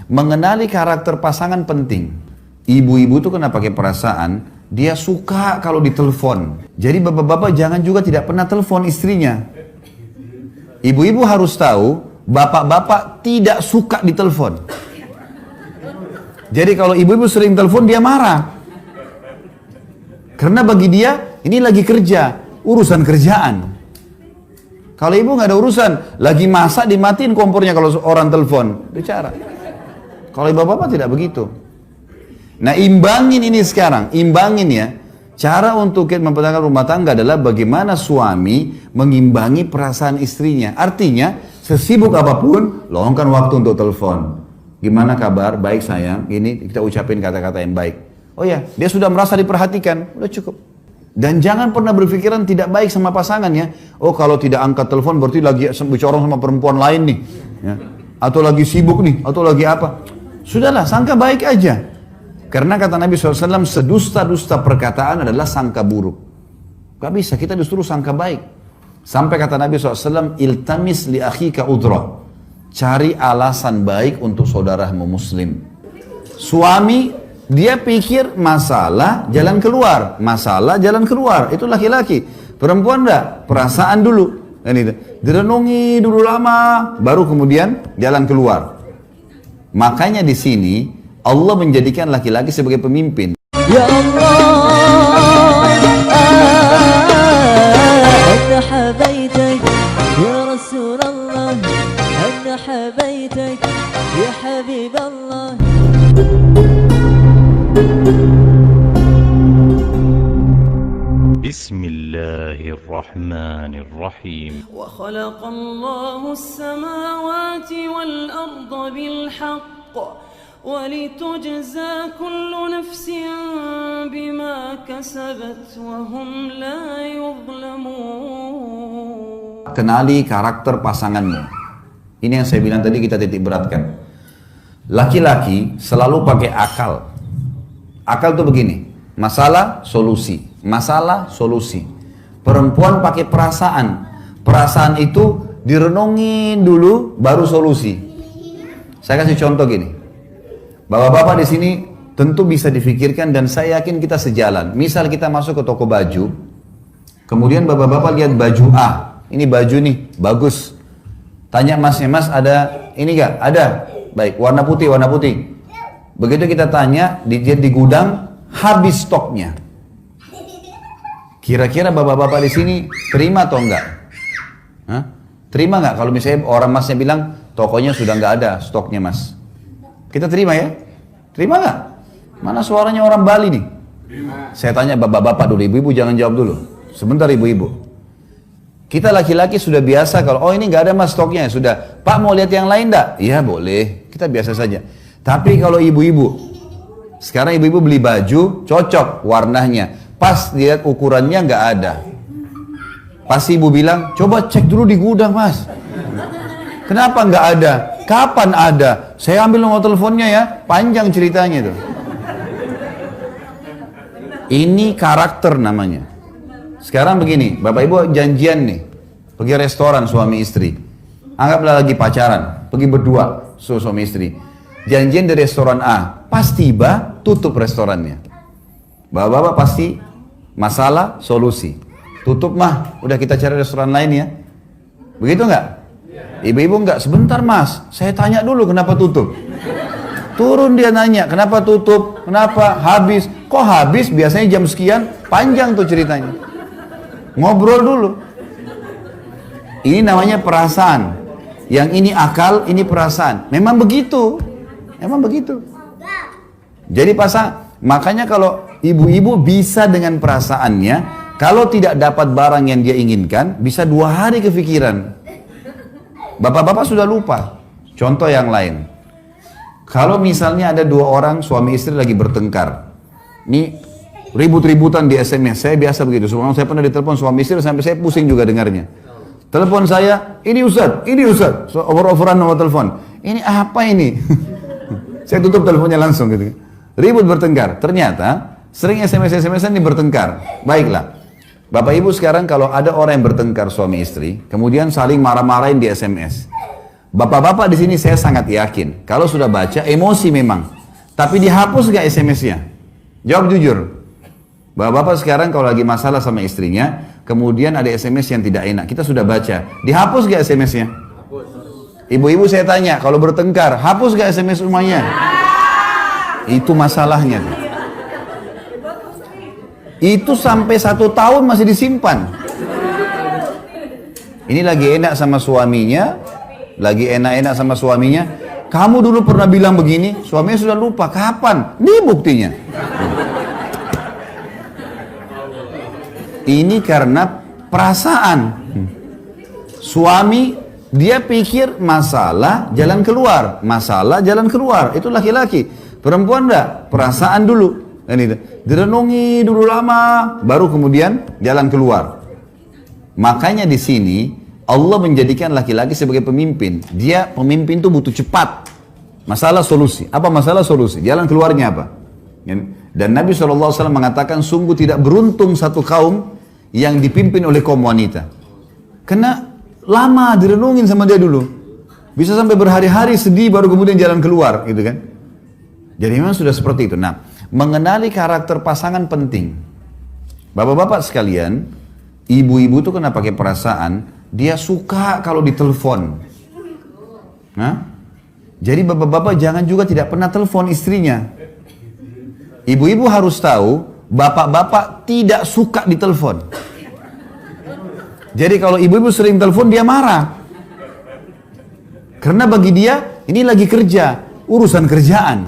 Mengenali karakter pasangan penting. Ibu-ibu tuh kena pakai perasaan, dia suka kalau ditelepon. Jadi bapak-bapak jangan juga tidak pernah telepon istrinya. Ibu-ibu harus tahu, bapak-bapak tidak suka ditelepon. Jadi kalau ibu-ibu sering telepon, dia marah. Karena bagi dia, ini lagi kerja, urusan kerjaan. Kalau ibu nggak ada urusan, lagi masak dimatiin kompornya kalau orang telepon, bicara. Kalau bapak-bapak tidak begitu. Nah, imbangin ini sekarang, imbangin ya. Cara untuk mempertahankan rumah tangga adalah bagaimana suami mengimbangi perasaan istrinya. Artinya, sesibuk apapun, luangkan waktu untuk telepon. Gimana kabar? Baik sayang. Ini kita ucapin kata-kata yang baik. Oh ya, dia sudah merasa diperhatikan, udah cukup. Dan jangan pernah berpikiran tidak baik sama pasangannya. Oh, kalau tidak angkat telepon berarti lagi bicara sama perempuan lain nih. Ya. Atau lagi sibuk nih, atau lagi apa. Sudahlah, sangka baik aja. Karena kata Nabi SAW, sedusta-dusta perkataan adalah sangka buruk. Gak bisa, kita disuruh sangka baik. Sampai kata Nabi SAW, iltamis li akhika udra. Cari alasan baik untuk saudaramu muslim. Suami, dia pikir masalah jalan keluar. Masalah jalan keluar, itu laki-laki. Perempuan enggak, perasaan dulu. Dan itu, direnungi dulu lama, baru kemudian jalan keluar. Makanya di sini, Allah menjadikan laki-laki sebagai pemimpin. Ya Allah, Anta habaitak, Ya Rasulullah, Anta habaitak, Ya Habiballah. Bismillahirrahmanirrahim. Wa khalaqallahu as-samawati wal arda bil haqq. ولتجزى كل نفس بما كسبت وهم لا يظلمون. Kenali karakter pasanganmu. Ini yang saya bilang tadi, kita titik beratkan. Laki-laki selalu pakai akal. Akal tuh begini, masalah solusi, masalah solusi. Perempuan pakai perasaan. Perasaan itu direnungin dulu baru solusi. Saya kasih contoh gini. Bapak-bapak di sini tentu bisa difikirkan dan saya yakin kita sejalan. Misal kita masuk ke toko baju, kemudian bapak-bapak lihat baju A, ini baju nih, bagus. Tanya masnya, mas ada ini gak? Ada. Baik, warna putih, warna putih. Begitu kita tanya, di gudang, habis stoknya. Kira-kira bapak-bapak di sini terima atau enggak? Hah? Terima nggak kalau misalnya orang masnya bilang, tokonya sudah nggak ada stoknya mas? Kita terima ya? Terima nggak? Mana suaranya orang Bali nih? Terima. Saya tanya bapak-bapak dulu, ibu-ibu jangan jawab dulu. Sebentar ibu-ibu. Kita laki-laki sudah biasa kalau, oh ini nggak ada mas stoknya, sudah. Pak mau lihat yang lain nggak? Iya boleh, kita biasa saja. Tapi kalau ibu-ibu, sekarang ibu-ibu beli baju, cocok warnanya. Pas lihat ukurannya nggak ada. Pasti ibu bilang, coba cek dulu di gudang mas. Kenapa nggak ada? Kapan ada? Saya ambil nomor teleponnya ya, panjang ceritanya itu. Ini karakter namanya. Sekarang begini, bapak ibu janjian nih, pergi restoran suami istri. Anggaplah lagi pacaran, pergi berdua suami istri. Janjian di restoran A, pas tiba tutup restorannya. Bapak-bapak pasti masalah solusi. Tutup mah, udah kita cari restoran lain ya. Begitu nggak? Ibu-ibu enggak, sebentar mas, saya tanya dulu kenapa tutup. Turun dia nanya, kenapa tutup, kenapa, habis. Kok habis, biasanya jam sekian, panjang tuh ceritanya. Ngobrol dulu. Ini namanya perasaan. Yang ini akal, ini perasaan. Memang begitu. Memang begitu. Jadi makanya kalau ibu-ibu bisa dengan perasaannya, kalau tidak dapat barang yang dia inginkan, bisa 2 hari kepikiran. Bapak-bapak sudah lupa. Contoh yang lain. Kalau misalnya ada 2 orang suami istri lagi bertengkar. Ini ribut-ributan di SMS. Saya biasa begitu. Sebenarnya saya pernah ditelepon suami istri sampai saya pusing juga dengarnya. Telepon saya, ini Ustaz. So, over-overan nomor telepon. Ini apa ini? Saya tutup teleponnya langsung gitu. Ribut bertengkar. Ternyata sering SMS-SMS ini bertengkar. Baiklah. Bapak ibu sekarang kalau ada orang yang bertengkar suami istri, kemudian saling marah-marahin di SMS. Bapak-bapak di sini saya sangat yakin, kalau sudah baca emosi memang, tapi dihapus gak SMS-nya? Jawab jujur. Bapak-bapak sekarang kalau lagi masalah sama istrinya, kemudian ada SMS yang tidak enak, kita sudah baca, dihapus gak SMS-nya? Ibu-ibu saya tanya, kalau bertengkar, hapus gak SMS rumahnya? Itu masalahnya. Itu sampai 1 tahun masih disimpan. Ini lagi enak sama suaminya, lagi enak-enak sama suaminya. Kamu dulu pernah bilang begini, suaminya sudah lupa. Kapan? Ini buktinya. Ini karena perasaan. Suami, dia pikir masalah jalan keluar. Masalah jalan keluar. Itu laki-laki. Perempuan enggak, perasaan dulu. Dan itu direnungi dulu lama, baru kemudian jalan keluar. Makanya di sini Allah menjadikan laki-laki sebagai pemimpin. Dia pemimpin itu butuh cepat. Masalah solusi. Apa masalah solusi? Jalan keluarnya apa? Dan Nabi SAW mengatakan sungguh tidak beruntung satu kaum yang dipimpin oleh kaum wanita. Karena lama direnungin sama dia dulu. Bisa sampai berhari-hari sedih baru kemudian jalan keluar, gitu kan? Jadi memang sudah seperti itu. Nah, mengenali karakter pasangan penting. Bapak-bapak sekalian, ibu-ibu tuh kena pakai perasaan, dia suka kalau ditelepon. Nah, jadi bapak-bapak jangan juga tidak pernah telepon istrinya. Ibu-ibu harus tahu, bapak-bapak tidak suka ditelepon. Jadi kalau ibu-ibu sering telepon, dia marah. Karena bagi dia, ini lagi kerja, urusan kerjaan.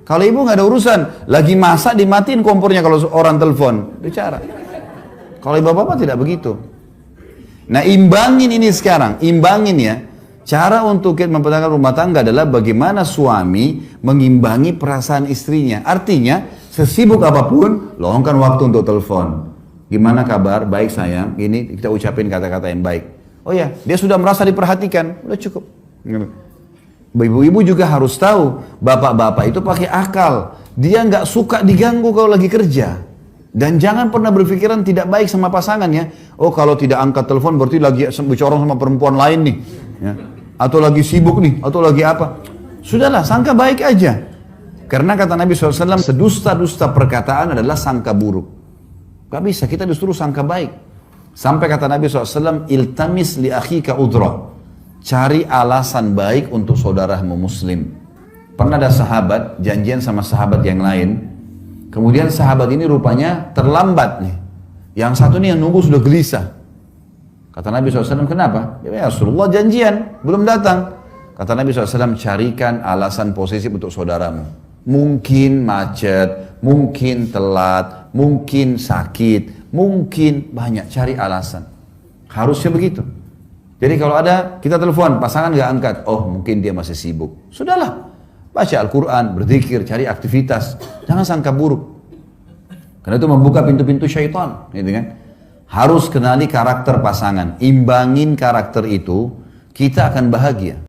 Kalau ibu nggak ada urusan, lagi masak dimatiin kompornya kalau orang telepon, bicara. Kalau bapak-bapak tidak begitu. Nah, imbangin ini sekarang, imbangin ya. Cara untuk mempertahankan rumah tangga adalah bagaimana suami mengimbangi perasaan istrinya. Artinya, sesibuk apapun, luangkan waktu untuk telepon. Gimana kabar? Baik sayang. Ini kita ucapin kata-kata yang baik. Oh ya, dia sudah merasa diperhatikan, udah cukup. Ibu-ibu juga harus tahu, bapak-bapak itu pakai akal. Dia nggak suka diganggu kalau lagi kerja. Dan jangan pernah berpikiran tidak baik sama pasangannya. Oh, kalau tidak angkat telepon berarti lagi bicara sama perempuan lain nih. Ya. Atau lagi sibuk nih, atau lagi apa. Sudahlah, sangka baik aja. Karena kata Nabi SAW, sedusta-dusta perkataan adalah sangka buruk. Gak bisa, kita disuruh sangka baik. Sampai kata Nabi SAW, iltamis li akhika udra. Cari alasan baik untuk saudaramu muslim. Pernah ada sahabat janjian sama sahabat yang lain. Kemudian sahabat ini rupanya terlambat nih. Yang satu nih yang nunggu sudah gelisah. Kata Nabi SAW, kenapa? Ya Rasulullah janjian, belum datang. Kata Nabi SAW, carikan alasan posesif untuk saudaramu. Mungkin macet, mungkin telat, mungkin sakit, mungkin banyak, cari alasan. Harusnya begitu. Jadi kalau ada, kita telepon, pasangan gak angkat. Oh, mungkin dia masih sibuk. Sudahlah, baca Al-Quran, berzikir, cari aktivitas. Jangan sangka buruk. Karena itu membuka pintu-pintu syaitan. Gitu kan? Harus kenali karakter pasangan. Imbangin karakter itu, kita akan bahagia.